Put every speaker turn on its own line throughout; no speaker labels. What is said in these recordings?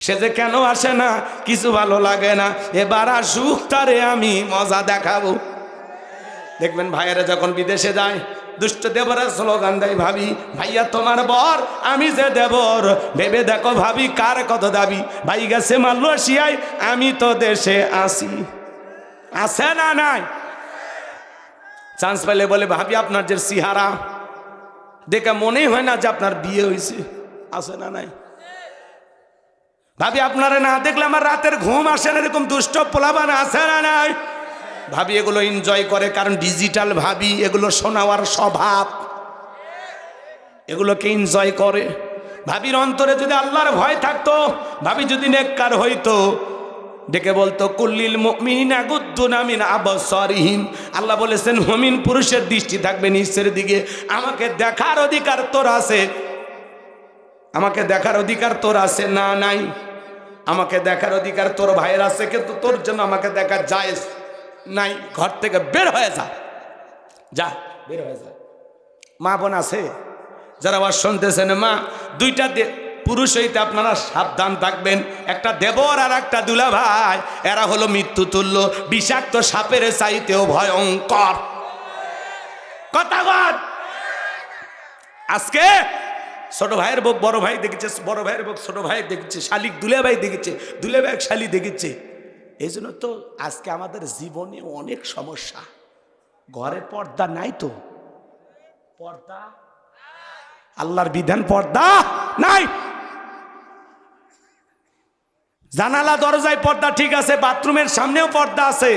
সে যে কেন আসে না, কিছু ভালো লাগে না, এবার আসুক, তারে আমি মজা দেখাবো। দেখবেন ভাইয়েরা যখন বিদেশে যায়, দুষ্ট দেবরা স্লোগান দেয়, ভাবি ভাইয়া তোমার বর, আমি যে দেবর, ভেবে দেখো ভাবি কার কত দাবি। ভাই গেছে মালয়েশিয়ায়, আমি তো দেশে আসি। আছে না নাই? চান্স পেলে বলে, ভাবি আপনার যে চেহারা দেখে মনেই হয় না যে আপনার বিয়ে হয়েছে। আছে না নাই? ভাবি আপনারা না দেখলে আমার রাতের ঘুম আসে না, এরকম দুষ্ট পোলাবান আছে না নাই? ভাবি এগুলো এনজয় করে, কারণ ডিজিটাল ভাবি, এগুলো শোনাওয়ার স্বভাব, এগুলোকে এনজয় করে। ভাবির অন্তরে যদি আল্লাহর ভয় থাকতো, ভাবি যদি নেককার হইতো, ডেকে বলতো কুল্লিল মুমিনিনা গুদ্দুনা মিন আবসারিহিম। আল্লাহ বলেছেন মুমিন পুরুষের দৃষ্টি থাকবে নিচের দিকে। আমাকে দেখার অধিকার তোর আছে, আমাকে দেখার অধিকার তোর আছে না নাই? আমাকে দেখার অধিকার তোর ভাইয়ের আছে, কিন্তু তোর জন্য আমাকে দেখা জায়েজ নাই। ঘর থেকে বের হয়ে যা, যা বের হয়ে যা। মা বোন আছে যারা আবার শুনতেছেন, মা দুইটা পুরুষ হইতে আপনারা সাবধান থাকবেন। একটা দেবর আর একটা দুলা ভাই, এরা হলো মৃত্যু তুল্য, বিষাক্ত সাপের চাইতেও ভয়ঙ্কর। কথা বল। আজকে ছোট ভাইয়ের বউ বড় ভাই দেখেছে, বড় ভাইয়ের বউ ছোট ভাই দেখেছে, শালিক দুলে ভাই দেখেছে, দুলে ভাই শালি দেখেছে। এই জন্য তো আজকে আমাদের জীবনে অনেক সমস্যা। ঘরে পর্দা নাই তো, পর্দা আল্লাহর বিধান, পর্দা নাই। জানালা দরজায় পর্দা ঠিক আছে, বাথরুমের সামনেও পর্দা আছে,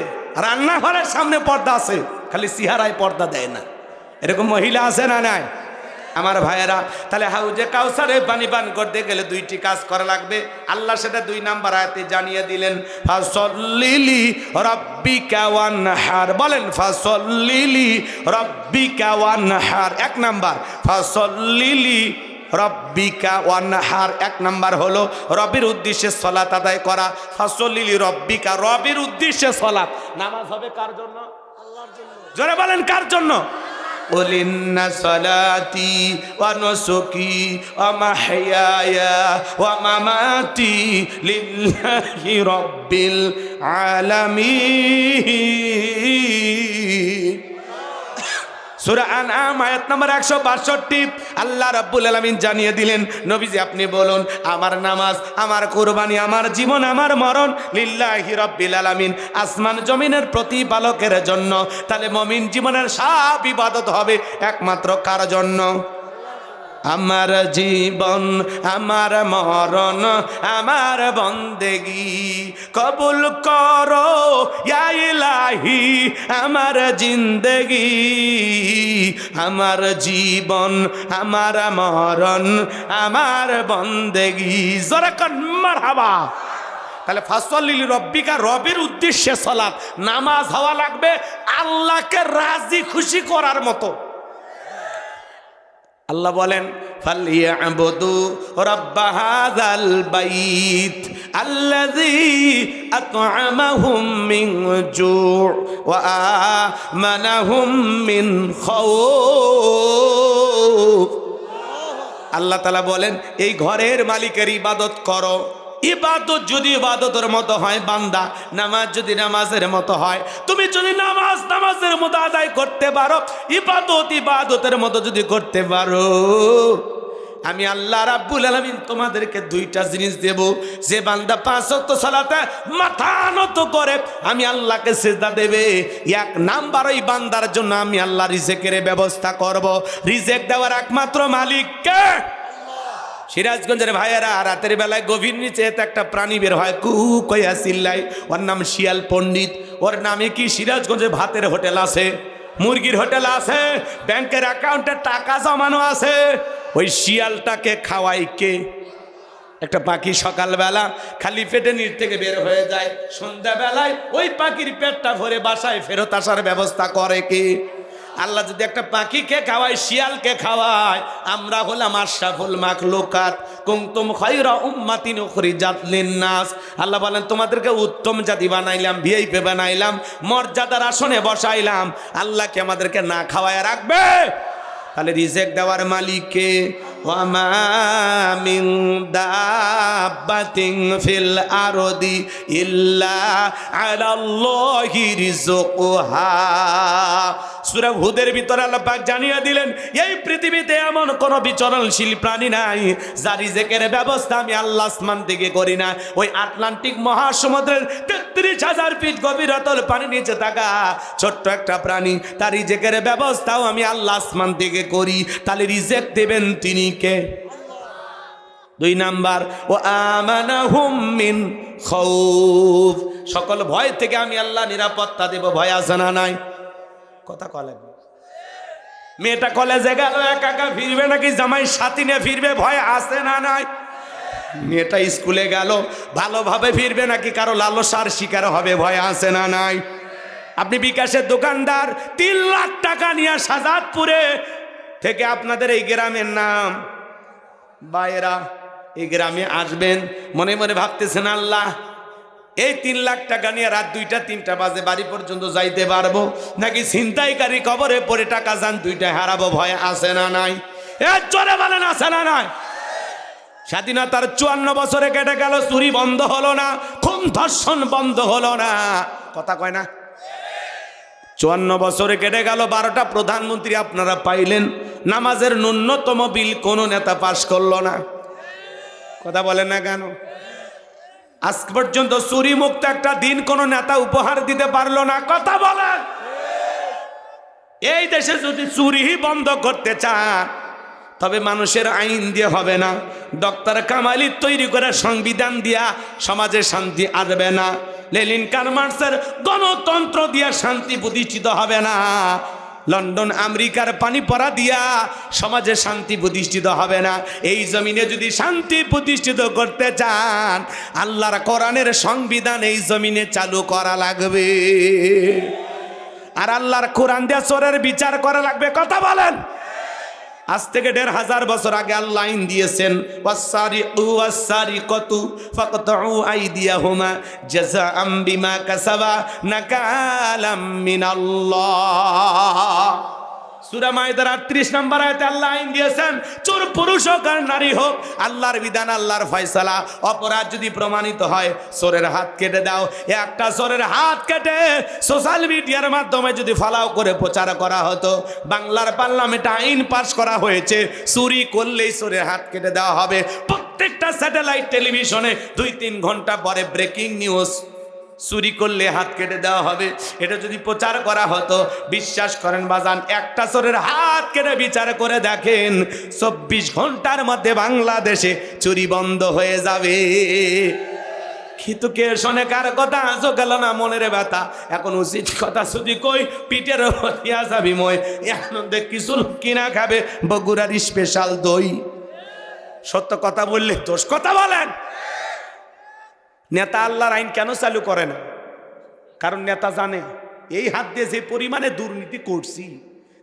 রান্নাঘরের সামনে পর্দা আছে, খালি চেহারায় পর্দা দেয় না। এরকম মহিলা আছে না নাই? আমার ভাইয়েরা, তাহলে হাউজে কাউসারে পানি পান করতে গেলে দুইটি কাজ করা লাগবে। আল্লাহ সেটা 2 নাম্বার আয়াতে জানিয়ে দিলেন, ফাসল্লিলি রাব্বিকা ওয়ানহার। বলেন ফাসল্লিলি রাব্বিকা ওয়ানহার। 1 নাম্বার ফাসল্লিলি রব্বিকা ওয়ানহার, 1 নাম্বার হলো রবের উদ্দেশ্যে সালাত আদায় করা। ফাসল্লিলি রব্বিকা, রবের উদ্দেশ্যে সালাত। নামাজ হবে কার জন্য? আল্লাহর জন্য। জোরে বলেন কার জন্য? قل إن صلاتي ونسكي ومحياي ومماتي لله رب العالمين। সূরা আনআম আয়াত নম্বর 162। আল্লাহ রাব্বুল আলামিন জানিয়ে দিলেন, নবীজি আপনি বলুন, আমার নামাজ, আমার কুরবানি, আমার জীবন, আমার মরণ লিল্লাহি রাব্বিল আলামিন, আসমান জমিনের প্রতিপালকের জন্য। তাহলে মুমিন জীবনের সব ইবাদত হবে একমাত্র কার জন্য? আমার জীবন, আমার মরণ, আমার বন্দেগি কবুল করো ইয়া ইলাহি, আমার জিন্দেগি, আমার জীবন, আমার মরণ, আমার বন্দেগি। জোরে কোন মারহাবা। তাহলে ফাসল্লিলি রব্বিকা, রবের উদ্দেশ্যে সালাত, নামাজ হওয়া লাগবে আল্লাহকে রাজি খুশি করার মতো। আল্লাহ বলেন ফালিয়াবুদু রাব্ব হাযাল বাইত আল্লাযী আত'আমাহুম মিন জু' ওয়া আমানাহুম মিন খাউফ। আল্লাহ তাআলা বলেন এই ঘরের মালিকের ইবাদত করো। ইবাদত যদি ইবাদতের মতো হয় বান্দা, নামাজ যদি নামাজের মতো হয়, তুমি যদি নামাজ নামাজের মতো আদায় করতে পারো, ইবাদত ইবাদতের মতো যদি করতে পারো, আমি আল্লাহ রাব্বুল আলামিন তোমাদেরকে 2টা জিনিস দেব। যে বান্দা 5 ওয়াক্ত সালাতে মাথা নত করে আমি আল্লাহকে সিজদা দেবে, 1 নাম্বার ওই বান্দার জন্য আমি আল্লাহ রিজেকের ব্যবস্থা করব। রিজেক দেওয়ার একমাত্র মালিক কে? সিরাজগঞ্জের ভাইয়েরা, রাতের বেলায় গভীর নিচে একটা প্রাণী বের হয়, কু কইয়া চিল্লাই, ওর নাম শিয়াল পণ্ডিত। ওর নামে কি সিরাজগঞ্জে ভাতের হোটেল আছে, মুরগির হোটেল আছে, ব্যাংকের অ্যাকাউন্টে টাকা জমানো আছে। ওই শিয়ালটাকে খাওয়াই কে? একটা পাখি সকালবেলা খালি পেটে নিচ থেকে বের হয়ে যায়, সন্ধ্যাবেলায় ওই পাখির পেটটা ভরে বাসায় ফেরত আসার ব্যবস্থা করে কে? আল্লাহ যদি একটা পাখিকে খাওয়ায়, শিয়ালকে খাওয়ায়, আমরা হলাম আশরাফুল মাখলুকাত, কুনতুম খায়রা উম্মাতিন উখরিজাত লিন্নাস। আল্লাহ বলেন তোমাদেরকে উত্তম জাতি বানাইলাম, ভিআইপি বানাইলাম, মর্যাদার আসনে বসাইলাম। আল্লাহ কি আমাদেরকে না খাওয়ায় রাখবে? তাহলে রিজেক দেওয়ার মালিককে ওয়া মা মিন দাব্বাতিন ফিল আরদি ইল্লা আলাল্লাহি রিজকুহা। সূরা হুদের ভিতরে আল্লাহ পাক জানিয়ে দিলেন এই পৃথিবীতে এমন কোন বিচরণশীল প্রাণী নাই যার রিজেকের ব্যবস্থা আমি আল্লাহ আসমান থেকে করি না। ওই আটলান্টিক মহাসমুদ্রের ৩৩,০০০ ফিট গভীরতল পানি নিচে থাকা ছোট্ট একটা প্রাণী, তার রিজেকের ব্যবস্থাও আমি আল্লাহ আসমান থেকে করি। তাহলে রিজেক দেবেন তিনি কে? ২ নাম্বার, ও আমানাহুম মিন খাউফ, সকল ভয় থেকে আমি আল্লাহ নিরাপত্তা দেব। ভয় আছে না নাই? কথা কলে মেয়েটা কলেজে গেল একা একা ফিরবে নাকি জামাই সাথী নিয়ে ফিরবে? ভয় আছে না নাই? মেয়েটা স্কুলে গেল ভালোভাবে ফিরবে নাকি কারো লালসার শিকার হবে? ভয় আছে না নাই? আপনি বিকাশের দোকানদার ৩ লাখ টাকা নিয়ে শাহজাদপুরে থেকে আপনাদের এই গ্রামের নাম বাইরা এই গ্রামে আসবেন, মনে মনে ভাবতেছেন আল্লাহ এই ৩ লাখ টাকা নিয়ে রাত ২টা ৩টা বাজে বাড়ি পর্যন্ত যাইতে পারবো নাকি ছিনতাইকারী কবরে পড়ে টাকা যান ২টায় হারাবো? ভয় আছে না নাই? জোরে বলেন আছে না নাই? স্বাধীনতার ৫৪ বছরে কেটে গেল, চুরি বন্ধ হলো না, খুন ধর্ষণ বন্ধ হলো না, কথা কয় না? ৫৪ বছরে কেটে গেল, ১২টা প্রধানমন্ত্রী আপনারা পাইলেন, নামাজের ন্যূনতম বিল কোন নেতা পাশ করলো না, কথা বলেন না কেন? আজ পর্যন্ত চুরি মুক্ত একটা দিন কোন নেতা উপহার দিতে পারলো না, কথা বলেন? এই দেশে যদি চুরি বন্ধ করতে চান তবে মানুষের আইন দিয়ে হবে না, ডক্টর কামালি তৈরি করে সংবিধান দিয়া সমাজে শান্তি আসবে না, লেনিন কার্লমার্ক্সের গণতন্ত্র দিয়া শান্তি প্রতিষ্ঠিত হবে না, লন্ডন আমেরিকার পানি পড়া দিয়া সমাজে শান্তি প্রতিষ্ঠিত হবে না। এই জমিনে যদি শান্তি প্রতিষ্ঠিত করতে চান আল্লাহর কোরআনের সংবিধান এই জমিনে চালু করা লাগবে, আর আল্লাহর কোরআন দিয়ে চোরের বিচার করা লাগবে, কথা বলেন? আজ থেকে ১৫০০ বছর আগে আল্লাহ আইন দিয়েছেন ওয়াসসারিকু ওয়াসসারিকাতু ফাকতাউ আইদিয়াহুমা জাযাআম বিমা কাসাবা নাকালাম মিনাল্লাহ। সূরা মাইদার ৩৮ নম্বর আয়াতে আল্লাহ আইন দিয়েছেন চোর পুরুষ হোক আর নারী হোক, আল্লাহর বিধান আল্লাহর ফয়সালা, অপরাধ যদি প্রমাণিত হয় চোরের হাত কেটে দাও। একটা চোরের হাত কেটে সোশ্যাল মিডিয়ার মাধ্যমে যদি ফলাও করে প্রচার করা হতো, বাংলার পার্লামেন্টে আইন পাস করা হয়েছে চুরি করলেই চোরের হাত কেটে দেওয়া হবে। প্রত্যেকটা স্যাটেলাইট টেলিভিশনে ২-৩ ঘন্টা পরে ব্রেকিং নিউজ, চুরি করলে হাত কেটে দেওয়া হবে। এটা যদি প্রচার করা হতো, বিশ্বাস করেন বাজান, একটা চোরের হাত কেটে বিচার করে দেখেন ২৪ ঘন্টার মধ্যে বাংলাদেশে চুরি বন্ধ হয়ে যাবে। কিন্তু কে শোনে কার কথা? আজও গেল না মনের ব্যথা। এখন উচিত কথা যদি কই পিঠের হতিয়া যাবি মই, এখন দেখ কিছু কিনা খাবে বগুড়ার স্পেশাল দই। সত্য কথা বললে দোষ, কথা বলেন? নেতা আল্লাহর আইন কেন চালু করে না? কারণ নেতা জানে এই হাত দিয়ে যে পরিমাণে দুর্নীতি করছি,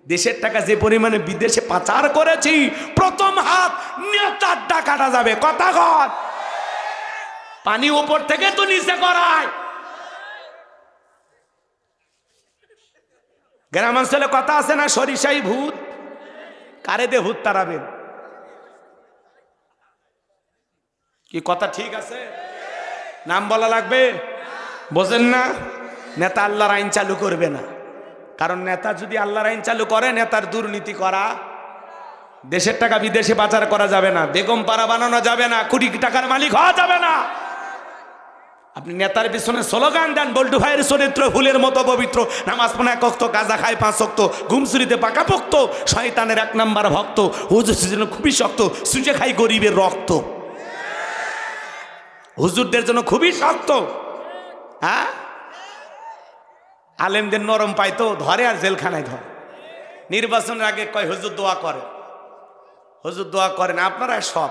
দেশের টাকা যে পরিমাণে বিদেশে পাচার করেছি, প্রথম হাত নেতার টাকাটা যাবে, কথা কর? পানি উপর থেকে তো নিচে করায়। গ্রামাঞ্চলে কথা আছে না, সরিষাই ভূত, কারে দে ভূত তাড়াবেন? কি কথা ঠিক আছে? নাম বলা লাগবে? বোঝেন না? নেতা আল্লাহর আইন চালু করবে না, কারণ নেতা যদি আল্লাহর আইন চালু করে, নেতার দুর্নীতি করা, দেশের টাকা বিদেশে পাচার করা যাবে না, বেগম পাড়া বানানো যাবে না, কোটি টাকার মালিক হওয়া যাবে না। আপনি নেতার পিছনে স্লোগান দেন, বল্টু ভাইয়ের চরিত্র ফুলের মতো পবিত্র, নামাজ পড়ে ১ ওয়াক্ত, গাঁজা খায় ৫ ওয়াক্ত, ঘুমসুরিতে পাকাপোক্ত, শয়তানের ১ নাম্বার ভক্ত, হুজুর জন্য খুবই শক্ত, সুজে খাই গরিবের রক্ত, হুজুরদের জন্য খুবই শক্ত। হ্যাঁ, আলেমদের নরম পাইতো, ধরে আর জেলখানায় ধরে। নির্বাচনের আগে কয় হুজুর দোয়া করে, হুজুর দোয়া করেন। আপনারা সব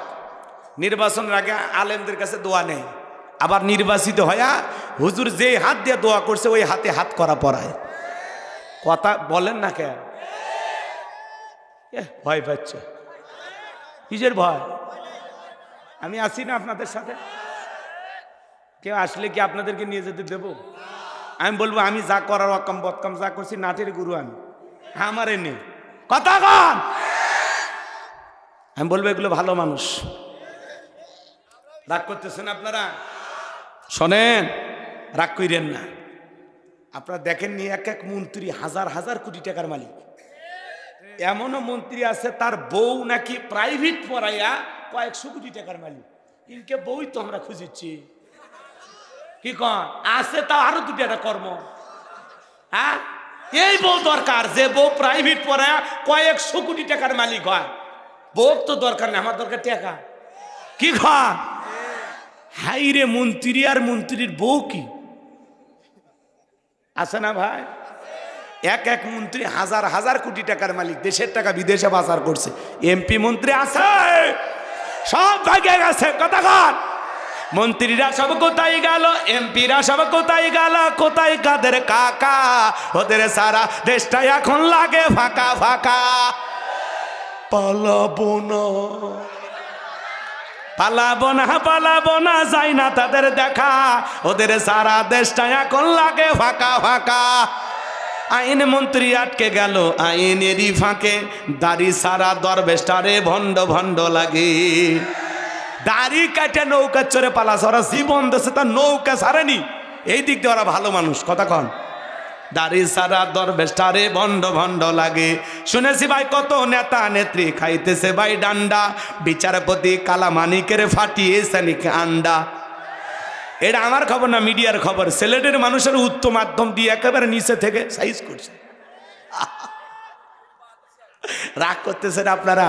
নির্বাচনের আগে আলেমদের কাছে দোয়া নেই, আবার নির্বাচিত হয়া হুজুর যে হাত দিয়ে দোয়া করছে ওই হাতে হাত করা পড়ায়, কথা বলেন না কেন? ভয় পাচ্ছে, কিসের ভয়? আমি আছি না আপনাদের সাথে, কেউ আসলে কি আপনাদেরকে নিয়ে যেতে দেব? আমি বলবো আমি যা করার অকম বদকম যা করছি নাটের গুরু আমি, আমারে নেই, কথা কন? আমি বলবো এগুলো ভালো মানুষ। রাগ করতেছেন আপনারা? শোনেন, রাগ কইরেন না। আপনারা দেখেননি এক এক মন্ত্রী হাজার হাজার কোটি টাকার মালিক। এমনও মন্ত্রী আছে তার বউ নাকি প্রাইভেট পড়াইয়া কয়েকশো কোটি টাকার মালিক। ইনকে বউই তো আমরা খুঁজিচ্ছি। কি কন আছে তা আরো দুটি একটা কর্ম। হ্যাঁ, এই বউ দরকার যে বউ প্রাইভেট পড়ায় কয়েকশো কোটি টাকার মালিক হয়। বউ তো দরকার নেই, আমার দরকার টাকা। কি কন? হাই রে, মন্ত্রী আর মন্ত্রীর বউ কি আছে না ভাই? এক এক মন্ত্রী হাজার হাজার কোটি টাকার মালিক, দেশের টাকা বিদেশে পাচার করছে। এমপি মন্ত্রী আছে, সব ভাগে গেছে। কথা কন, মন্ত্রীরা সব কোথায় গেল, এমপিরা সব কোথায় গেল, কোথায় কাদের কাকা? ওদের সারা দেশটা এখন লাগে ফাঁকা ফাঁকা। পালাবো না, পালাবো না, পালাবো না, যাই না তাদের দেখা। ওদের সারা দেশটা এখন লাগে ফাঁকা ফাঁকা। আইন মন্ত্রী আটকে গেল আইনেরই ফাঁকে, দাড়ি সারা দরবেশটারে ভণ্ড ভণ্ড লাগে। দাড়ি কাটে নৌকা চড়ে পালাস, ওরা জীবন দেশে তার নৌকা ছাড়েনি। এই দিক দিয়ে ওরা ভালো মানুষ। কথা কন, দাড়ি সারা দরবেশটারে ভণ্ড ভণ্ড লাগে। শুনেছি ভাই কত নেতা নেত্রী খাইতেছে ভাই ডান্ডা, বিচারপতি কালামানিকের ফাটিয়েছে নাকি আন্ডা। এটা আমার খবর না, মিডিয়ার খবর। সিলেটের মানুষের উচ্চ মাধ্যম দিয়ে একেবারে নিচে থেকে সাইজ করছে। রাগ করতেছেন আপনারা?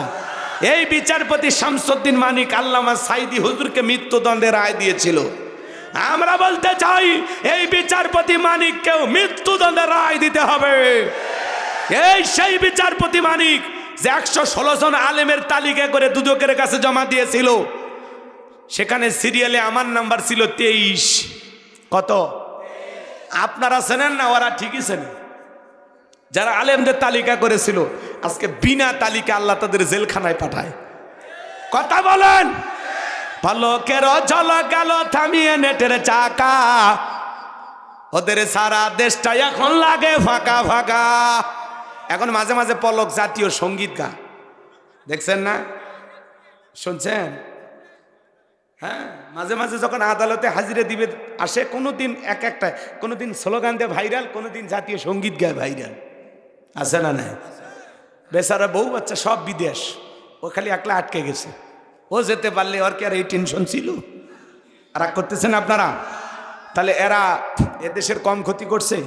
এই বিচারপতি শামসুদ্দিন মানিক আল্লামা সাইদি হুজুরকে মৃত্যুদণ্ডের রায় দিয়েছিল। আমরা বলতে চাই এই বিচারপতি মানিককেও মৃত্যুদণ্ডের রায় দিতে হবে। এই সেই বিচারপতি মানিক যে 116 জন আলেমের তালিকা করে দুদকের কাছে জমা দিয়েছিল, সেখানে সিরিয়ালে আমার নাম্বার ছিল 23। কত? আপনারা চেনেন না, ওরা ঠিকই চেনেন। যারা আলেমদের তালিকা করেছিল আজকে বিনা তালিকা আল্লাহ তাদের জেলখানায় পাঠায়। কথা বলেন, পলকের ঝলক গেল থামিয়ে নেটের চাকা, ওদের সারা দেশটা এখন লাগে ফাঁকা ফাঁকা। এখন মাঝে মাঝে পলক জাতীয় সঙ্গীত গা, দেখছেন না? শুনছেন? হ্যাঁ, মাঝে মাঝে যখন আদালতে হাজিরা দিবে আসে, কোনোদিন এক একটা, কোনোদিন স্লোগান দিয়ে ভাইরাল, কোনোদিন জাতীয় সঙ্গীত গায় ভাইরাল। আছে না নাই? বেচারা বউ বাচ্চা সব বিদেশ, ও খালি একলা আটকে গেছে। ও যেতে পারলে ওর কি আর এই টেনশন ছিল? রাগ করতেছেন আপনারা? তাহলে এরা এদেশের কম ক্ষতি করছে?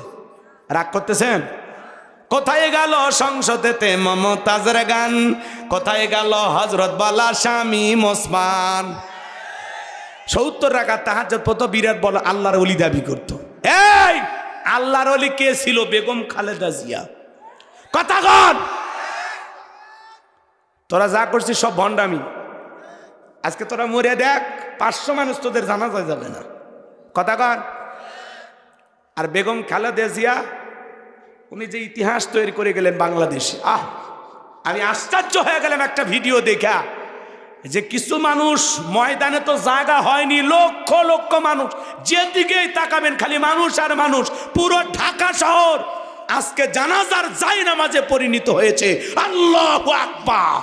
রাগ করতেছেন? কোথায় গেল সংসদেতে মমতাজের গান, কোথায় গেল হজরত বালা স্বামী ওসমান? 70 রাকাত তাহাজ্জুদ পড়তো, বিরাট বড় আল্লাহর ওলি দাবি করত। এই আল্লাহর ওলি কে ছিল? বেগম খালেদা জিয়া। কথা কন, তোরা যা করছিস সব ভণ্ডামি। আজকে তোরা মরে দেখ, 500 মানুষ তোদের জানাজা যাবে না। কথা কন। আর বেগম খালেদা জিয়া উনি যে ইতিহাস তৈরি করে গেলেন বাংলাদেশে, আমি আশ্চর্য হয়ে গেলাম একটা ভিডিও দেখা, যে কিছু মানুষ ময়দানে তো জায়গা হয়নি, লক্ষ লক্ষ মানুষ, যেদিকেই তাকাবেন খালি মানুষ আর মানুষ। পুরো ঢাকা শহর আজকে জানাজার জায়নামাজে পরিণত হয়েছে। আল্লাহু আকবার।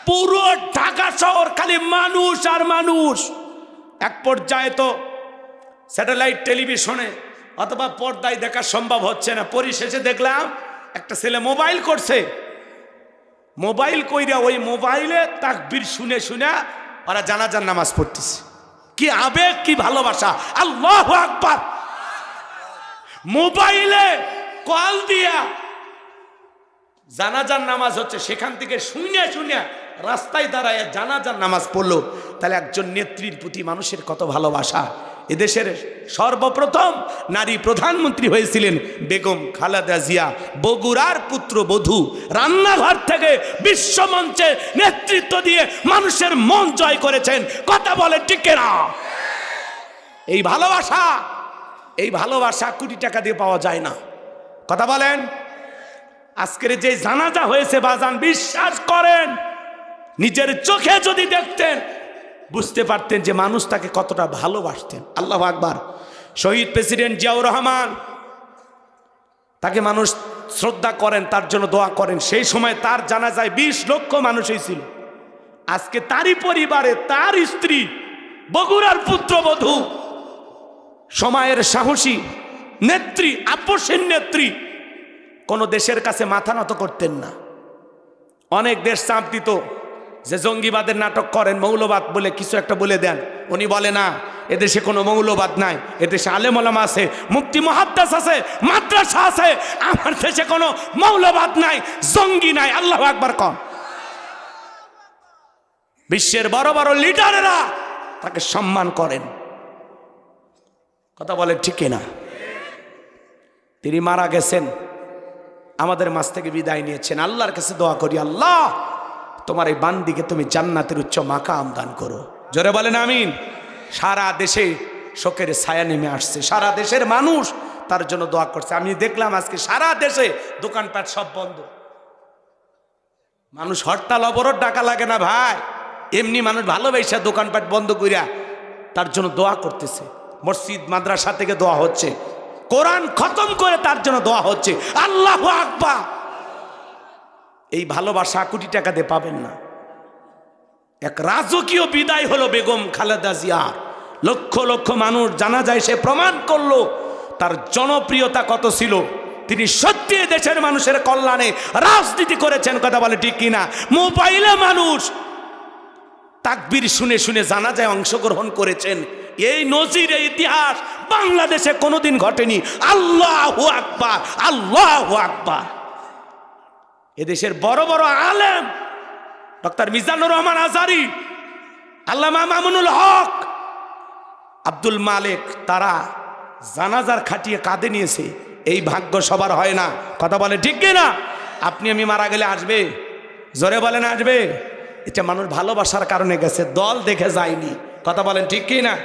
পুরো ঢাকা শহর খালি মানুষ আর মানুষ। এক পর্যায়ে তো স্যাটেলাইট টেলিভিশনে অথবা পর্দায় দেখা সম্ভব হচ্ছে না। পরিশেষে দেখলাম একটা ছেলে মোবাইল করছে, মোবাইল কইরা ওই মোবাইলে তাকবীর শুনে শুনে ওরা জানাজার নামাজ পড়তেছে। কি আবেগ, কি ভালোবাসা! আল্লাহু আকবার। মোবাইলে কল দিয়া জানাজার নামাজ হচ্ছে, সেখান থেকে শুনে শুনে রাস্তায় দাঁড়ায় জানাজার নামাজ পড়লো। তাহলে একজন নেত্রীর প্রতি মানুষের কত ভালোবাসা! এদেশের সর্বপ্রথম নারী প্রধানমন্ত্রী হয়েছিলেন বেগম খালেদা জিয়া, বগুড়ার পুত্রবধূ। রান্নাঘর থেকে বিশ্বমঞ্চে নেতৃত্ব দিয়ে মানুষের মন জয় করেছেন। কথা বলে ঠিক না? এই ভালোবাসা, এই ভালোবাসা কোটি টাকা দিয়ে পাওয়া যায় না। কথা বলেন। আজকের যে জানাজা হয়েছে বাজান, বিশ্বাস করেন নিজের চোখে যদি দেখতেন বুঝতে পারতেন যে মানুষ তাকে কতটা ভালোবাসতেন। আল্লাহু আকবার। শহীদ প্রেসিডেন্ট জিয়াউর রহমান, তাকে মানুষ শ্রদ্ধা করেন, তার জন্য দোয়া করেন। সেই সময় তার জানাজায় 20 লক্ষ মানুষই ছিল। আজকে তারই পরিবারে তার স্ত্রী, বগুড়ার পুত্রবধূ, সময়ের সাহসী নেত্রী, আপসের নেত্রী, কোন দেশের কাছে মাথা নত করতেন না। অনেক দেশ চাপ দিত যে জঙ্গিবাদের নাটক করেন, মৌলবাদ বলে কিছু একটা বলে দেন। উনি বলে না, এদেশে কোনো মৌলবাদ নাই, এদেশে আলেম ওলামা আছে, মুফতি মুহাদ্দিস আছে, মাদ্রাসা আছে। আমার দেশে কোনো মৌলবাদ নাই, জঙ্গি নাই। আল্লাহু আকবার কম। বিশ্বের বড় বড় লিডারেরা তাকে সম্মান করেন। কথা বলেন ঠিক কিনা? তিনি মারা গেছেন, আমাদের মাঝ থেকে বিদায় নিয়েছেন। আল্লাহর কাছে দোয়া করি, আল্লাহ তোমার এই বান্দিকে তুমি জান্নাতের উচ্চ মাকাম দান করো। জোরে বলেন আমিন। সারা দেশে শোকের ছায়া নেমে আসছে, সারা দেশের মানুষ তার জন্য দোয়া করছে। আমি দেখলাম আজকে সারা দেশে দোকানপাট সব বন্ধ। মানুষ হরতাল অবরোধ ডাকা লাগে না ভাই, এমনি মানুষ ভালোবাসা দোকানপাট বন্ধ করিয়া তার জন্য দোয়া করতেছে। মসজিদ মাদ্রাসা থেকে দোয়া হচ্ছে, কোরআন খতম করে তার জন্য দোয়া হচ্ছে। আল্লাহু আকবার। এই ভালোবাসা কোটি টাকা দিয়ে পাবেন না। এক রাজকীয় বিদায় হলো বেগম খালেদা জিয়ার। লক্ষ লক্ষ মানুষ জানাজায় সে প্রমাণ করলো তার জনপ্রিয়তা কত ছিল। তিনি সত্যি দেশের মানুষের কল্যাণে রাজনীতি করেছেন। কথা বলে ঠিক কিনা? মোবাইলে মানুষ তাকবীর শুনে শুনে জানাজায় অংশগ্রহণ করেছেন। এই নজির, এই ইতিহাস বাংলাদেশে কোনোদিন ঘটেনি। আল্লাহু আকবার, আল্লাহু আকবার। এদেশের বড় বড় আলেম ডক্টর মিজানুর রহমান আজহারী, আল্লামা মামুনুল হক, আব্দুল মালেক, তারা জানাজার খাটিয়ে কাঁদে নিয়েছে। এই ভাগ্য সবার হয় না। কথা বলে ঠিক কিনা? আপনি আমি মারা গেলে আসবে? জোরে বলেন আসবে? এটা মানুষ ভালোবাসার কারণে গেছে, দল দেখে যায়নি। কথা বলেন ঠিক কিনা?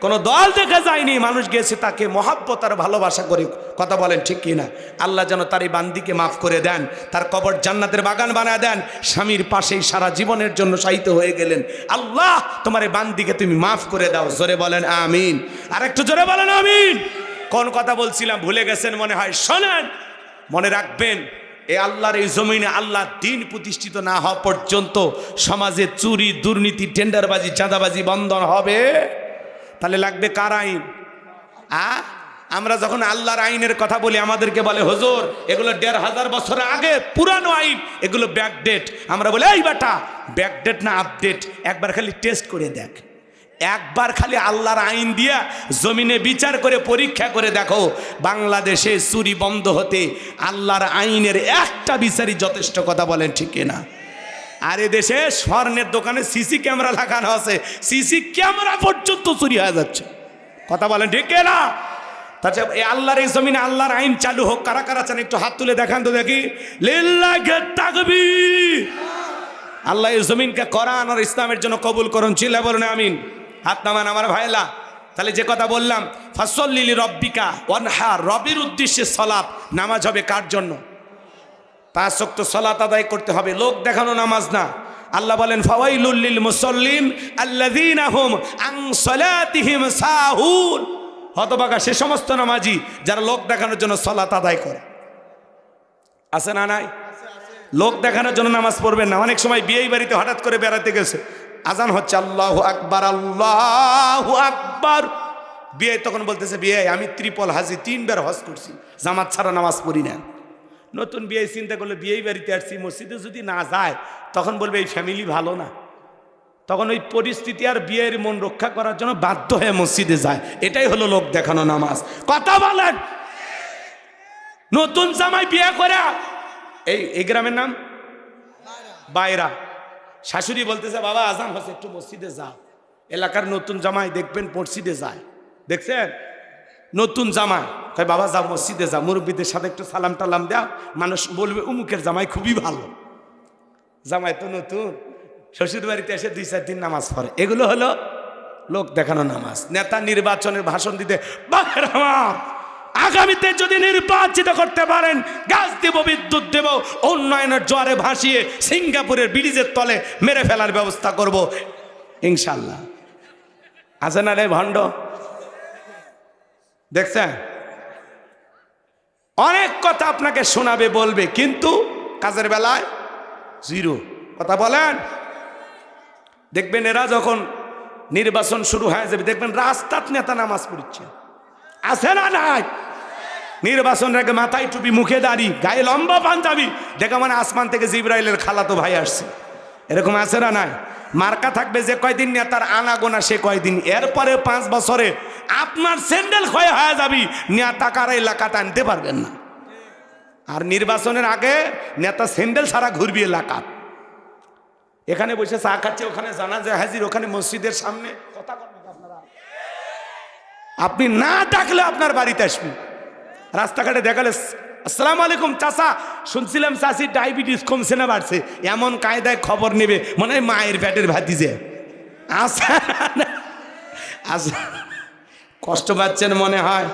কোনো দল দেখে যায়নি, মানুষ গেছে তাকে মহাব্বত আর ভালোবাসা করে। কথা বলেন ঠিক কিনা? আল্লাহ যেন তার এই বান্দিকে মাফ করে দেন, তার কবর জান্নাতের বাগান বানায় দেন। স্বামীর পাশেই সারা জীবনের জন্য শায়িত হয়ে গেলেন। আল্লাহ তোমার এই বান্দিকে তুমি মাফ করে দাও। জোরে বলেন আমিন। আর একটু জোরে বলেন আমিন। কোন কথা বলছিলাম ভুলে গেছেন মনে হয়, শোনেন। মনে রাখবেন, এই আল্লাহর এই জমিনে আল্লাহ দিন প্রতিষ্ঠিত না হওয়া পর্যন্ত সমাজে চুরি, দুর্নীতি, টেন্ডারবাজি, চাঁদাবাজি বন্ধ হবে। তাহলে লাগবে কার আইন? আমরা যখন আল্লাহর আইনের কথা বলি আমাদেরকে বলে হুজুর এগুলো ১৫০০ বছর আগে পুরানো আইন, এগুলো ব্যাকডেট। আমরা বলি এই বেটা ব্যাকডেট না আপডেট, একবার খালি টেস্ট করে দেখ, একবার খালি আল্লাহর আইন দিয়া জমিনে বিচার করে পরীক্ষা করে দেখো, বাংলাদেশে চুরি বন্ধ হতে আল্লাহর আইনের একটা বিচারই যথেষ্ট। কথা বলেন ঠিক কিনা? আর এ দেশে স্বর্ণের দোকানে সিসি ক্যামেরা লাগানো আছে, সিসি ক্যামেরা পর্যন্ত চুরি হয়ে যাচ্ছে। কথা বলেন ঠিক কিনা? তাছাড়া এই আল্লাহর এই জমিনে আল্লাহর আইন চালু হোক। কারা কারা চান একটু হাত তুলে দেখান তো দেখি। লিল্লাহি তাকবীর। আল্লাহ এই জমিনকে কোরআন আর ইসলামের জন্য কবুল করুন। চিল্লা বলুন আমিন। হাত নামান আমার ভাইলা। তাহলে যে কথা বললাম, ফাসল্লি লিরাব্বিকা ওয়ানহার, রবের উদ্দেশ্যে সালাত, নামাজ হবে কার জন্য? ৫ ওয়াক্ত সালাত আদায় করতে হবে, লোক দেখানো নামাজ না। আল্লাহ বলেন ফাওয়াইলুল লিল মুসাল্লিন আল্লাযীনা হুম আন সালাতিহিম সাহুন। হতভাগা সে সমস্ত নামাজি যারা লোক দেখানোর জন্য সালাত আদায় করে। আছে না নাই? লোক দেখানোর জন্য নামাজ পড়বেন না। অনেক সময় বিয়ে বাড়িতে হঠাৎ করে বেড়াতে গেছে, আজান হচ্ছে আল্লাহু আকবার, আল্লাহু আকবার। বিয়ে তখন বলতেছে বিয়ে আমি ত্রিপল হাজি, ৩ বার হজ করছি, জামাত ছাড়া নামাজ পড়ি না। নতুন বিয়ে চিন্তা করলে বিয়ে বাড়িতে আসছি, মসজিদে যদি না যায় তখন বলবে এই ফ্যামিলি ভালো না। তখন ওই পরিস্থিতি আর বিয়ের মন রক্ষা করার জন্য বাধ্য হয়ে মসজিদে যায়। এটাই হলো লোক দেখানো নামাজ। কথা বলেন। নতুন জামাই বিয়ে করে, এই গ্রামের নাম বাইরা, শাশুড়ি বলতেছে বাবা আজান হচ্ছে একটু মসজিদে যাও। এলাকার নতুন জামাই দেখবেন মসজিদে যায়, দেখছেন? নতুন জামাই কয় বাবা যাও মসজিদে যাও, মুরব্বীদের সাথে একটু সালাম টালাম দাও, মানুষ বলবে উমুকের জামাই খুবই ভালো। জামাই তো নতুন, শ্বশুর বাড়িতে এসে ২-৪ দিন নামাজ পড়ে। এগুলো হলো লোক দেখানো নামাজ। নেতা নির্বাচনের ভাষণ দিতে, আগামীতে যদি নির্বাচিত করতে পারেন গাছ দেব, বিদ্যুৎ দেব, উন্নয়নের জোয়ারে ভাসিয়ে সিঙ্গাপুরের ব্রিজের তলে মেরে ফেলার ব্যবস্থা করব ইনশাল্লাহ। আছে না রে ভণ্ড? দেখছেন, অনেক কথা আপনাকে শোনাবে বলবে, কিন্তু কাজের বেলায় জিরো। কথা বলেন। দেখবেন এরা যখন নির্বাচন শুরু হয়ে যাবে দেখবেন রাস্তাত নেতা নামাজ পড়ছে, আছে না নাই? নির্বাচনের আগে মাথায় টুপি, মুখে দাড়ি, গায়ে লম্বা পাঞ্জাবি, দেখা মানে আসমান থেকে জিবরাইলের খালাতো ভাই আসছে, এরকম আছে না নাই? মার্কা থাকবে যে কয়দিন নেতার আনাগোনা সে কয়দিন, এরপরে 5 বছরে আপনার স্যান্ডেল ক্ষয় হয়ে যাবি, নেতা কারা এলাকাতে আনতে পারবেন না। আর নির্বাচনের আগে নেতা স্যান্ডেল ছাড়া ঘুরবি এলাকা, এখানে বসে চা খাচ্ছে, ওখানে জানাজা হাজির, ওখানে মসজিদের সামনে কথা বলবেন আপনারা, আপনি না ডাকলে আপনার বাড়িতে আসবি। রাস্তাঘাটে দেখালে আসসালামু আলাইকুম চাচা, শুনছিলাম চাচির ডায়াবেটিস কমছে না বাড়ছে, এমন কায়দায় খবর নেবে মনে হয় মায়ের পেটের ভাতিজে। আচ্ছা, কষ্ট পাচ্ছেন মনে হয়।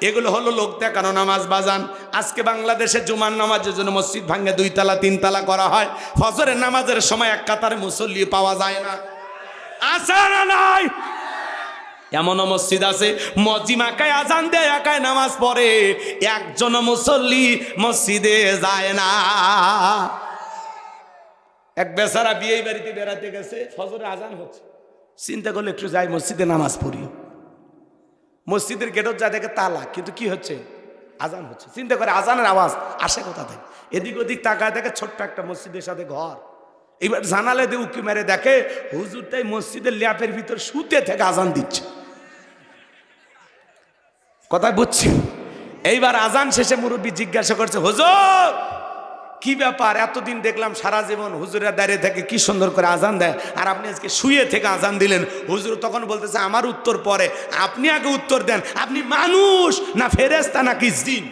এগুলো হলো লোক দেখানো নামাজ বাজান। আজকে বাংলাদেশে জুমার নামাজের জন্য মসজিদ ভাঙে 2 তালা 3 তালা করা হয়, ফজরের নামাজের সময় এক কাতারে মুসল্লি পাওয়া যায় না, আছে না নাই? এমনও মসজিদ আছে মসজিদ একাই আজান দেয়, একাই নামাজ পড়ে, একজন মুসল্লি মসজিদে যায় না। এক বেচারা বিয়ে বাড়িতে বেড়াতে গেছে, ফজরে আজান হচ্ছে, চিন্তা করলে একটু যাই মসজিদে নামাজ পড়ি, মসজিদের গেটত যা দেখে তালা, কিন্তু কি হচ্ছে? আজান হচ্ছে। চিন্তা করে আজানের আওয়াজ আসে কোথা থেকে? এদিক ওদিক তাকায় দেখে ছোট্ট একটা মসজিদের সাথে ঘর, এবার জানালে দিয়ে উকি মেরে দেখে হুজুরটাই মসজিদের ল্যাপের ভিতর শুতে থেকে আজান দিচ্ছে। কথা বুঝছি? এইবার আজান শেষে মুরব্বী জিজ্ঞাসা করছে, হুজুর কি ব্যাপার, এতদিন দেখলাম সারা জীবন হুজুরের দাঁড়িয়ে থেকে কি সুন্দর করে আজান দেয়, আর আপনি আজকে শুয়ে থেকে আজান দিলেন। হুজুর তখন বলতেছে, আমার উত্তর পরে, আপনি আগে উত্তর দেন, আপনি মানুষ না ফেরেশতা নাকি জিন?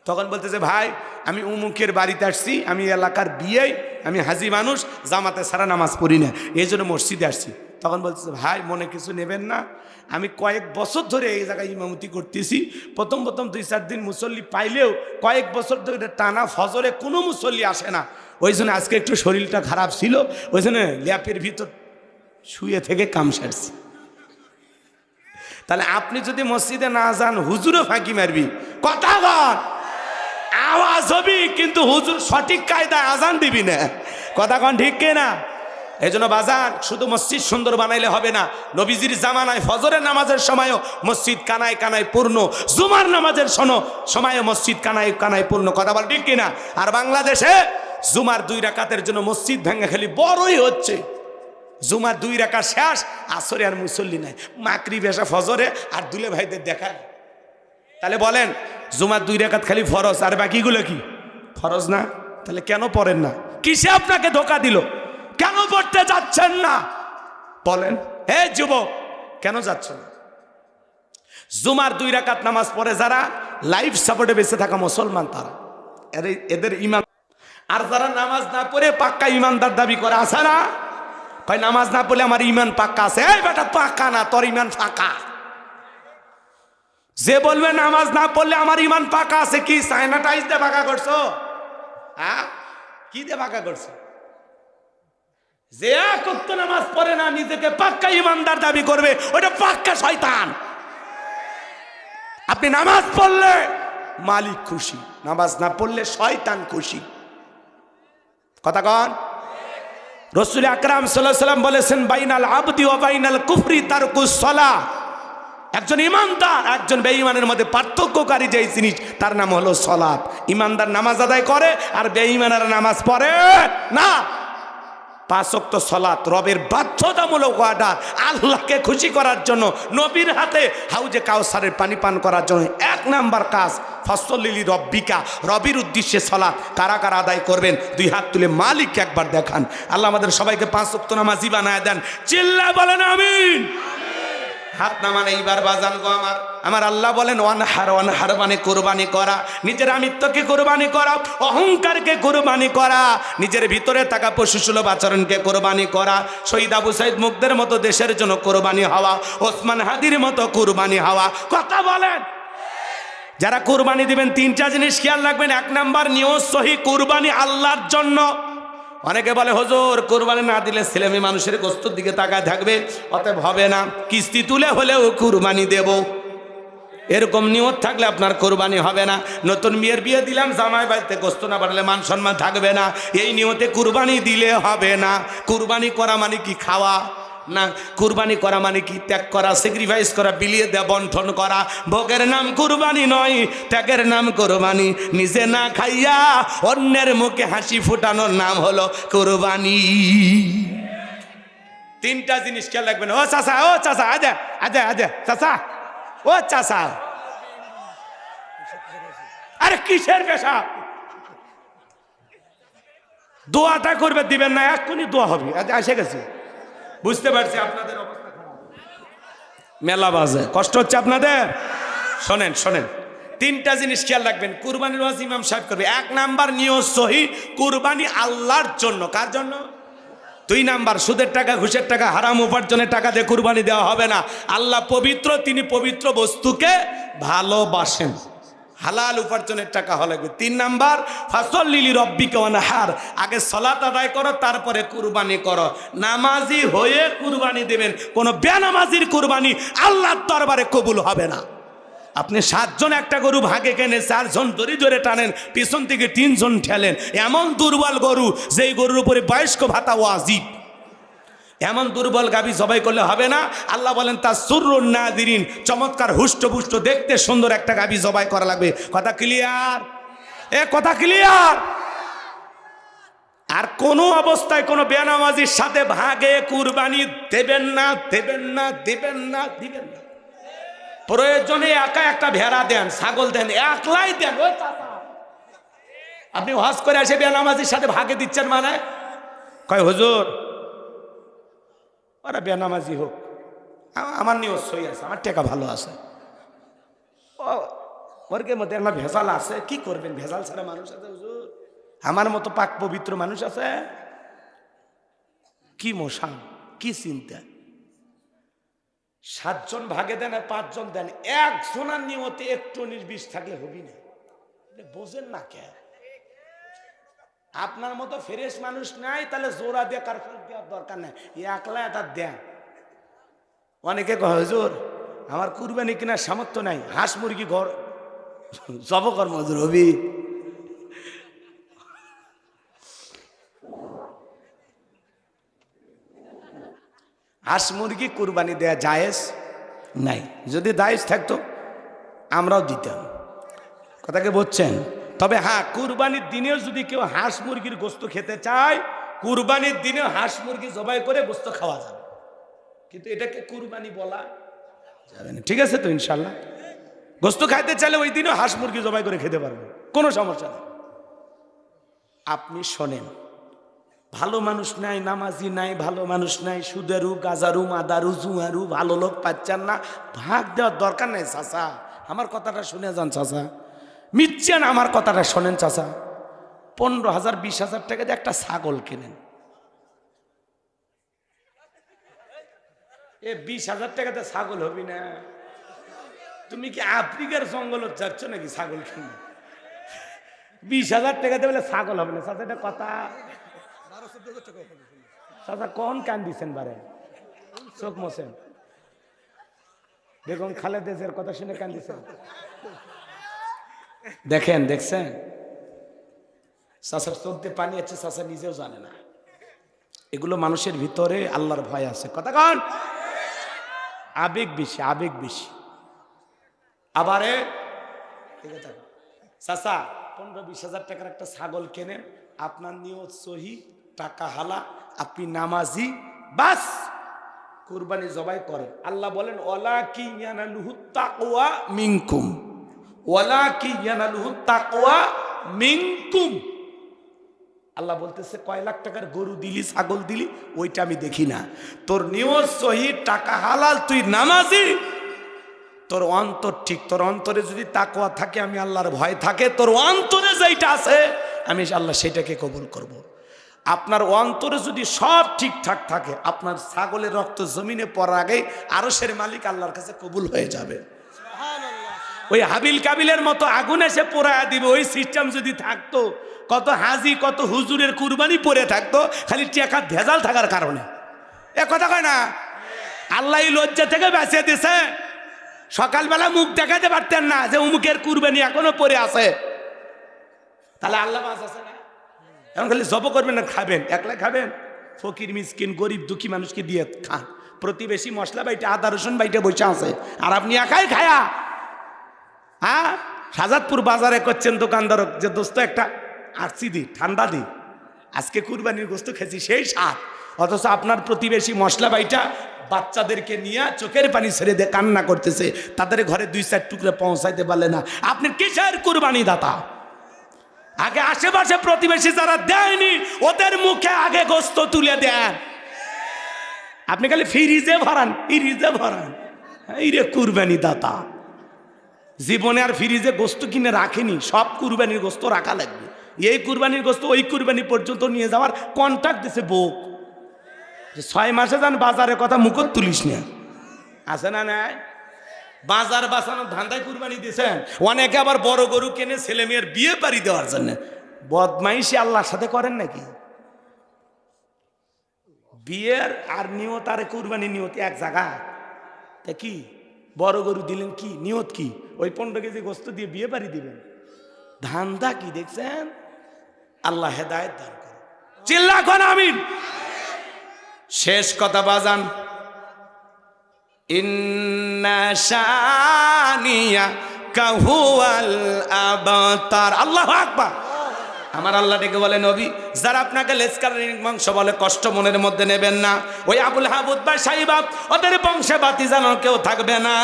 তখন বলতেছে, ভাই আমি উমুকের বাড়িতে আসছি, আমি এলাকার বিয়ে, আমি হাজি মানুষ, জামাতে সারা নামাজ পড়ি না, এই জন্য মসজিদে আসছি। তখন বলতেছে, ভাই মনে কিছু নেবেন না, আমি কয়েক বছর ধরে এই জায়গায় ইমামতি করতেছি, প্রথম 2-4 দিন মুসল্লি পাইলেও কয়েক বছর ধরে টানা ফজরে কোনো মুসল্লি আসে না, ওই জন্য আজকে একটু শরীরটা খারাপ ছিল, ওই জন্য ল্যাপের ভিতর শুয়ে থেকে কাম সারছি। তাহলে আপনি যদি মসজিদে না যান হুজুরও ফাঁকি মারবি, কথা বল, আওয়াজ হবি, কিন্তু হুজুর সঠিক কায়দায় আজান দিবি না, কথা কন ঠিক কিনা? এই জন্য বাজান শুধু মসজিদ সুন্দর বানাইলে হবে না, নবীজির জামানায় ফজরের নামাজের সময়ও মসজিদ কানায় কানায় পূর্ণ, জুমার নামাজের সময়ও মসজিদ কানায় কানায় পূর্ণ, কথা বল ঠিক কিনা? আর বাংলাদেশে জুমার 2 রাকাতের জন্য মসজিদ ভেঙে খালি বড়ই হচ্ছে, জুমার 2 রাকাত শেষ, আসরে আর মুসল্লি নাই, মাগরিব এসা ফজরে আর দুলে ভাইদের দেখায়। তাহলে বলেন জুমার 2 রাকাত খালি ফরজ, আর বাকিগুলো কি ফরজ না? তাহলে কেন পড়েন না? কিসে আপনাকে ধোকা দিল? কেন পড়তে যাচ্ছেন না বলেন? হে যুবক, কেন যাচ্ছেন না? জুমার 2 রাকাত নামাজ পড়ে যারা লাইফ সাপোর্টে বেঁচে থাকা মুসলমান, তারা এদের ইমান। আর যারা নামাজ না পড়ে পাক্কা ইমানদার দাবি করে, আছে না? কয় নামাজ না পড়লে আমার ইমান পাক্কা আছে। এই বেটা পাক্কা না, তোর ইমান ফাঁকা। যে বলবে নামাজ না পড়লে আমার ইমান পাকা আছে, কি সাইনাটাইজ দিয়ে পাকা করছো? হ্যাঁ, কি দিয়ে পাকা করছো? যে এক ওয়াক্ত নামাজ পড়ে না, নিজেকে পাক্কা ইমানদার দাবি করবে, ওটা পাক্কা শয়তান। আপনি নামাজ পড়লে মালিক খুশি, নামাজ না পড়লে শয়তান খুশি, কথা কন? রাসূল আকরাম সাল্লাল্লাহু আলাইহি ওয়াসাল্লাম বলেছেন, বাইনাল আবদি ওয়া বাইনাল কুফরি তারকুস সালাহ। একজন ইমানদার একজন বেঈমানের মধ্যে পার্থক্যকারী যে জিনিস, তার নাম হলো সালাত। ইমানদার নামাজ আদায় করে আর বেঈমানেরা নামাজ পড়ে না। 5 ওয়াক্ত সালাত রবের বাধ্যতামূলক অর্ডার, আল্লাহকে খুশি করার জন্য, নবীর হাতে হাউজে কাউসারের পানি পান করার জন্য 1 নাম্বার কাজ ফাসল্লি রব্বিকা, রবির উদ্দেশ্যে সালাত। কারা কারা আদায় করবেন 2 হাত তুলে মালিককে একবার দেখান। আল্লাহ আমাদের সবাইকে 5 ওয়াক্ত নামাজি বানায় দেন, চিল্লায় বলেন আমিন। হাত নামান এইবার বাজান গো আমার আল্লাহ বলেন, ওয়ানহার মানে কোরবানি করা, নিজের আমিত্বকে কোরবানি করা, অহংকারকে কোরবানি করা, নিজের ভিতরে থাকা পশুসুলভ আচরণকে কোরবানি করা, শহীদ আবু সাইদ মুগদের মতো দেশের জন্য কোরবানি হওয়া, ওসমান হাদির মতো কোরবানি হওয়া, কথা বলেন। যারা কোরবানি দিবেন 3টা জিনিস খেয়াল রাখবেন। 1 নাম্বার নিয়ত সহি, কোরবানি আল্লাহর জন্য। অনেকে বলে হুজুর কোরবানি না দিলে ছেলেমেয়ে মানুষের গোশতের দিকে তাকায় থাকবে, অতএব হবে না, কিস্তি তুলে হলেও কোরবানি দেব। এরকম নিয়ত থাকলে আপনার কোরবানি হবে না। নতুন মেয়ের বিয়ে দিলাম, জামাই বাড়িতে গোস্ত না বাড়লে মান সম্মান থাকবে না, এই নিয়তে কুরবানি দিলে হবে না। কুরবানি করা মানে কি খাওয়া না, কুরবানি করা মানে কি ত্যাগ করা, স্যাক্রিফাইস করা, বিলিয়ে দেয়া, বন্টন করা। ভোগের নাম কুরবানি নয়, ত্যাগের নাম কুরবানি। নিজে না খাইয়া অন্যের মুখে হাসি ফোটানোর নাম হলো কুরবানি। তিনটা জিনিস খেয়াল রাখবেন। ও চাচা, ও চাচা, আজা আজা আজা চাচা, ও চাচা, আরে কিসের পেশা? দোয়াটা করবে, দিবেন না এক্ষুনি দোয়া হবে। এসে গেছি, বুঝতে পারছি আপনাদের অবস্থা খারাপ, মেলা বাজে, কষ্ট হচ্ছে আপনাদের। শোনেন শোনেন, তিনটা জিনিস খেয়াল রাখবেন। কুরবানির ওয়াজ ইমাম সাহেব করবে। এক নাম্বার নিয়ত সহি, কুরবানি আল্লাহর জন্য। কার জন্য? 2 নাম্বার, সুদের টাকা, ঘুষের টাকা, হারাম উপার্জনের টাকা দিয়ে কুরবানি দেওয়া হবে না। আল্লাহ পবিত্র, তিনি পবিত্র বস্তুকে ভালোবাসেন। হালাল উপার্জনের টাকা হলে। 3 নাম্বার, ফাসল্লি লিরাব্বিকা ওয়ানহার, আগে সালাত আদায় করো, তারপরে কুরবানি করো। নামাজি হয়ে কুরবানি দেবেন। কোনো বেনামাজির কুরবানি আল্লাহর দরবারে কবুল হবে না। আপনি 7 জন একটা গরু ভাগে কেনে, 4 জন দড়ি ধরে টানেন, পিছন থেকে 3 জন ঠেলেন। এমন দুর্বল গরু, যেই গরুর উপরে বয়স্ক ভাতা ওয়াজিব, এমন দুর্বল গাভী জবাই করলে হবে না। আল্লাহ বলেন তা সুরুন নাদিরিন, চমৎকার হুষ্টপুষ্ট দেখতে সুন্দর একটা গাভী জবাই করা লাগবে। কথা ক্লিয়ার? কথা ক্লিয়ার? আর কোন অবস্থায় কোনো বেনামাজির সাথে ভাগে কুরবানি দেবেন না, দেবেন না, দেবেন না, দিবেন না। প্রয়োজনে একা একটা ভেড়া দেন, ছাগল দেন, একলাই দেন। আপনি হজ করে এসে বেনামাজির সাথে ভাগে দিচ্ছেন মানে? কয় হুজুর ওরা বেনামাজি হোক, আমার নিয়ত সই আছে, আমার টাকা ভালো আছে, ওরকে মধ্যে একটা ভেজাল আছে, কি করবেন? ভেজাল ছাড়া মানুষ আছে হুজুর? আমার মতো পাক পবিত্র মানুষ আছে? কি মশান, কি চিন্তা! 7 জন ভাগে দেন আর 5 জন দেন, একজনের নিয়তে একটু 19-20 থাকলে হবি না। বোঝেন না কে? আপনার মতো ফ্রেশ মানুষ নাই, তাহলে জোড়া দিয়ে কার দেওয়ার দরকার নাই, একলা এটা দেন। অনেকে কয় হুজুর আমার কুরবানি কেনার সামর্থ্য নাই, হাঁস মুরগি ঘর জব কর্ম হুজুর হবি। হাঁস মুরগি কুরবানি দেয়া জায়েজ নাই। যদি জায়েজ থাকতো আমরাও দিতাম, কথাকে বলছেন। তবে হ্যাঁ, কুরবানির দিনেও যদি কেউ হাঁস মুরগির গোস্ত খেতে চায়, কুরবানির দিনেও হাঁস মুরগি জবাই করে গোস্ত খাওয়া যাবে, কিন্তু এটাকে কুরবানি বলা যাবে না। ঠিক আছে তো? ইনশাল্লাহ গোস্ত খাইতে চাইলে ওই দিনও হাঁস মুরগি জবাই করে খেতে পারবে, কোনো সমস্যা নেই। আপনি শোনেন, ভালো মানুষ নাই, নামাজি নাই, ভালো মানুষ নাই, সুদেরু, গাজারু, মাদারু, জুয়ারু, ভালো লোক পাচ্ছেন না, ভাগ দেওয়ার দরকার নেই। চাচা আমার কথাটা শুনে যান, চাচা মিচ্ছেন, আমার কথাটা শোনেন চাচা। 15,000 20,000 টাকা দিয়ে একটা ছাগল কেনেন, 20,000 টাকাতে ছাগল হবি না? তুমি কি আফ্রিকার জঙ্গল যাচ্ছ নাকি ছাগল কিনে? 20,000 টাকাতে বলে ছাগল হবে না? চাচা এটা কথা, চাচা কোন কান দিচ্ছেন বারে? চোখ মোছেন, বেগম খালেদের কথা শুনে কান দিচ্ছেন। দেখেন, দেখছেন চাচার চোখ দিয়ে পানি আছে, চাচা নিজেও জানে না। এগুলো মানুষের ভিতরে আল্লাহর ভয় আছে। কথা কন, আবেগ বেশি, আবেগ বেশি। আবারে চাচা 15-20,000 টাকার একটা ছাগল কেনেন, আপনার নিয়ত সহি, টাকা হালা, আপনি নামাজি, বাস কুরবানি জবাই করেন। আল্লাহ বলেন ওয়ালাকি ইয়ানালুহু তাকওয়া মিনকুম, ওয়ালাকি ইয়ানালুহু তাকওয়া মিনকুম। আল্লাহ বলতেছে কয় লাখ টাকার গরু দিলি, ছাগল দিলি, ওইটা আমি দেখি না। তোর নিয়ত সহি, টাকা হালাল, তুই নামাজি, তোর অন্তর ঠিক। তোর অন্তরে যদি তাকওয়া থাকে, আমি আল্লাহর ভয় থাকে, তোর অন্তরে যেটা আছে আমি আল্লাহ সেটাকে কবুল করব। আপনার অন্তরে যদি সব ঠিকঠাক থাকে, আপনার ছাগলের রক্ত জমিনে পড়ার আগেই আরশের মালিক আল্লাহর কাছে কবুল হয়ে যাবে। ওই হাবিল কাবিলের মতো আগুন এসে পোড়ায় দিবে, ওই সিস্টেম যদি থাকতো, কত হাজি কত হুজুরের কুরবানি পড়ে থাকতো খালি টাকা ভেজাল থাকার কারণে। এ কথা কয় না? আল্লাহ লজ্জা থেকে বাঁচিয়ে দিছে। সকালবেলা মুখ দেখাতে পারতেন না যে উমুকের কুরবানি এখনো পড়ে আছে, তাহলে আল্লাহ মাছ আছে না? এখন খালি জব করবেন না, খাবেন, একলা খাবেন, ফকির মিসকিন গরিব দুঃখী মানুষকে দিয়ে খান। প্রতিবেশী মশলা বাইটা আদা রসুন বাইটা বসে আছে, আর আপনি একাই খায়া। হ্যাঁ, শাহজাদপুর বাজারে করছেন দোকানদার যে দোস্ত একটা আরসি দি ঠান্ডা দি, আজকে কুরবানির গোস্ত খেয়েছি সেই স্বাদ, অথচ আপনার প্রতিবেশী মশলা বাইটা বাচ্চাদেরকে নিয়ে চোখের পানি ছেড়ে দিয়ে কান্না করতেছে, তাদের ঘরে 2-4 টুকরে পৌঁছাইতে পারলে না। আপনি কিসের কুরবানি দাতা? আগে আশেপাশে প্রতিবেশী যারা দেয়নি ওদের মুখে আগে গোস্ত তুলে দেন। আপনি খালি ফ্রিজে ভরান, ফ্রিজে ভরান। এই রে কুরবানি দাতা, জীবনে আর ফ্রিজে গোস্ত কিনে রাখেনি, সব কুরবানির গোস্ত রাখা লাগবে। এই কুরবানির গোস্ত ওই কুরবানি পর্যন্ত নিয়ে যাওয়ার কন্ট্রাক্ট দিছে বউ, যে 6 মাসে যান বাজারের কথা মুখত তুলিস না, আছে না? নাই বাজার বাঁচানোর ধান্দায় কুরবানি দিয়েছেন। অনেকে আবার বড় গরু কেনে ছেলে মেয়ের বিয়ে পারি দেওয়ার জন্য। বদমাইশি আল্লাহর সাথে করেন নাকি? বিয়ের আর নিয়ত আর কুরবানি নিয়ত এক জায়গা? তা কি বড় গরু দিলেন, কি নিয়ত কি? ওই 15 কেজি গোস্ত দিয়ে বিয়ে পারি দিবেন? ধান্দা কি দেখছেন? আল্লাহ হেদায়েত দান করে। চিল্লা কোন আমিন। শেষ কথা বাজান, ইন্না শানিয়া কাহুয়াল আবতার। আল্লাহু আকবার। আমার আল্লাহ ডেকে বলে, নবী যারা আপনাকে লেজকালের বংশ বলে কষ্ট মনের মধ্যে নেবেন না। ওই আবুল হাবুদ বা সাইবাব ওদের বংশে বাতি জানার কেউ থাকবে না।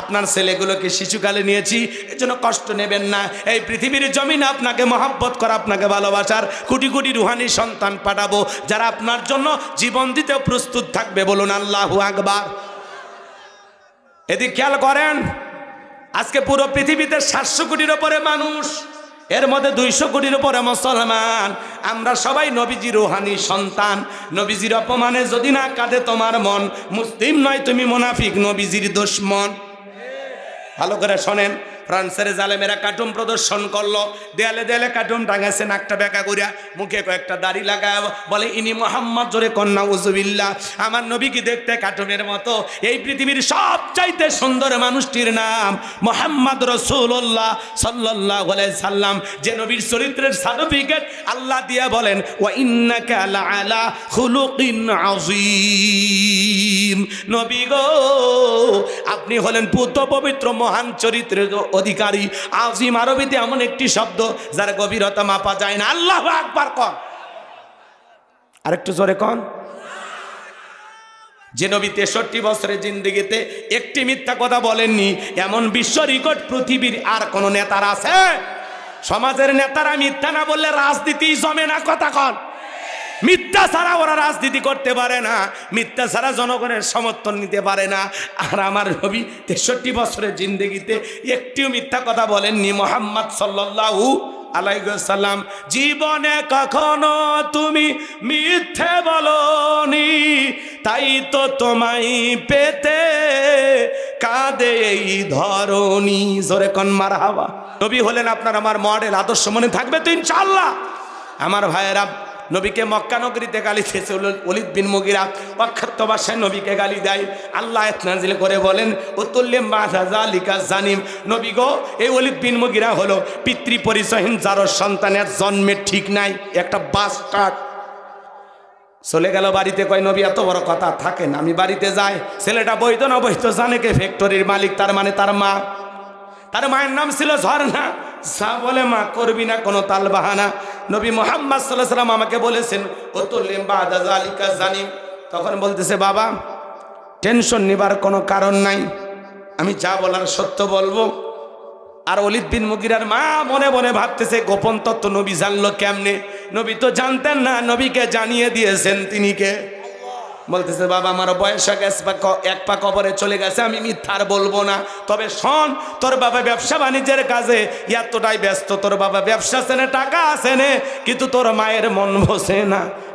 আপনার ছেলেগুলোকে শিশুকালে নিয়েছি, এজন্য কষ্ট নেবেন না। এই পৃথিবীর জমিনে আপনাকে মহব্বত করা, আপনাকে ভালোবাসার কোটি কোটি রুহানি সন্তান পাঠাবো, যারা আপনার জন্য জীবন দিতেও প্রস্তুত থাকবে। বলুন আল্লাহু আকবার। এদিক খেয়াল করেন, আজকে পুরো পৃথিবীতে 700 কোটির ওপরে মানুষ, এর মধ্যে 200 কোটির উপরে মুসলমান। আমরা সবাই নবীজির রুহানি সন্তান। নবীজির অপমানে যদি না কাঁদে তোমার মন, মুসলিম নয় তুমি মুনাফিক, নবীজির দুশমন। ভালো করে শোনেন, ফ্রান্সের জালেমেরা কার্টুন প্রদর্শন করলো, দেয়ালে দেয়ালে কার্টুন টাঙাইছে, নাকটা বেঁকা করিয়া, মুখে কয়েকটা দাড়ি লাগায়, বলে ইনি মোহাম্মদ, জোরে কন্যা উজুবিল্লাহ। আমার নবী কি দেখতে কার্টুনের মতো? এই পৃথিবীর সবচাইতে সুন্দর মানুষটির নাম মোহাম্মদ রাসূলুল্লাহ সাল্লাল্লাহু আলাইহি সাল্লাম, যে নবীর চরিত্রের সার্টিফিকেট আল্লাহ দিয়া বলেন, ওয়া ইন্নাকা লাআলা খুলুকিন আযীম। নবী গো, আপনি হলেন পুত পবিত্র মহান চরিত্রের অধিকারী। আজিম আরবিতে এমন একটি শব্দ যার গভীরতা মাপা যায় না। আল্লাহু আকবার কন, আরেকটু জোরে কন। যে নবী 63 বছরের জিন্দেগিতে একটি মিথ্যা কথা বলেননি, এমন বিশ্ব রেকর্ড পৃথিবীর আর কোন নেতার আছে? সমাজের নেতারা মিথ্যা না বললে রাজনীতি জমে না, কথা কন। মিথ্যা ছাড়া ওরা রাজনীতি করতে পারে না, মিথ্যা ছাড়া জনগণের সমর্থন নিতে পারে না। আর আমার নবী 63 বছরের জিন্দেগিতে একটিও মিথ্যা কথা বলেননি। মুহাম্মদ সাল্লাল্লাহু আলাইহি ওয়াসাল্লাম, জীবনে কখনো তুমি মিথ্যে বলনি, তাই তো তোমায় পেতে কাঁদে এই ধরনী। জোরে কোন মারহাবা। নবী হলেন আপনার আমার মডেল, আদর্শ মনে থাকবে তো ইনশাআল্লাহ। আমার ভাইয়েরা, নবীকে মক্কা নগরীতে গালি দিয়েছে ওলীদ বিন মুগীরা, অক্ষত ভাষায় নবীকে গালি দেয়। আল্লাহ আয়াত নাযিল করে বলেন, উতুল্লিম বাদা যালিকা জানিম। নবী গো, এই ওলীদ বিন মুগীরা হলো পিতৃ পরিচয়হীন, যার সন্তানের জন্মের ঠিক নাই, একটা বাস্টার্ড। চলে গেল বাড়িতে, কয় নবী এত বড় কথা থাকেন, আমি বাড়িতে যাই। ছেলেটা বৈধ না বৈধ জানে কে? ফ্যাক্টরির মালিক, তার মানে তার মা। তার মায়ের নাম ছিল ঝর্ণা। যা বলে মা, করবি না কোনো তাল বাহানা। নবী মুহাম্মদ সাল্লাল্লাহু আলাইহি ওয়াসাল্লাম আমাকে বলেছেন, উতুল্লিম বাদা যালিকা জানিম। তখন বলতেছে, বাবা টেনশন নেবার কোনো কারণ নাই, আমি যা বলার সত্য বলবো। আর ওলীদ বিন মুগীরার মা মনে মনে ভাবতেছে, গোপন তত্ত্ব নবী জানলো কেমনে? নবী তো জানতেন না, নবীকে জানিয়ে দিয়েছেন তিনি কে। বলতেছে, বাবা আমার বয়স এক পা কবরে চলে গেছে, আমি মিথ্যা আর বলবো না। তবে শোন, তোর বাবা ব্যবসা বাণিজ্যের কাজে এতটাই ব্যস্ত, তোর বাবা ব্যবসা আছে না, টাকা আছে না, কিন্তু তোর মায়ের মন বসে না।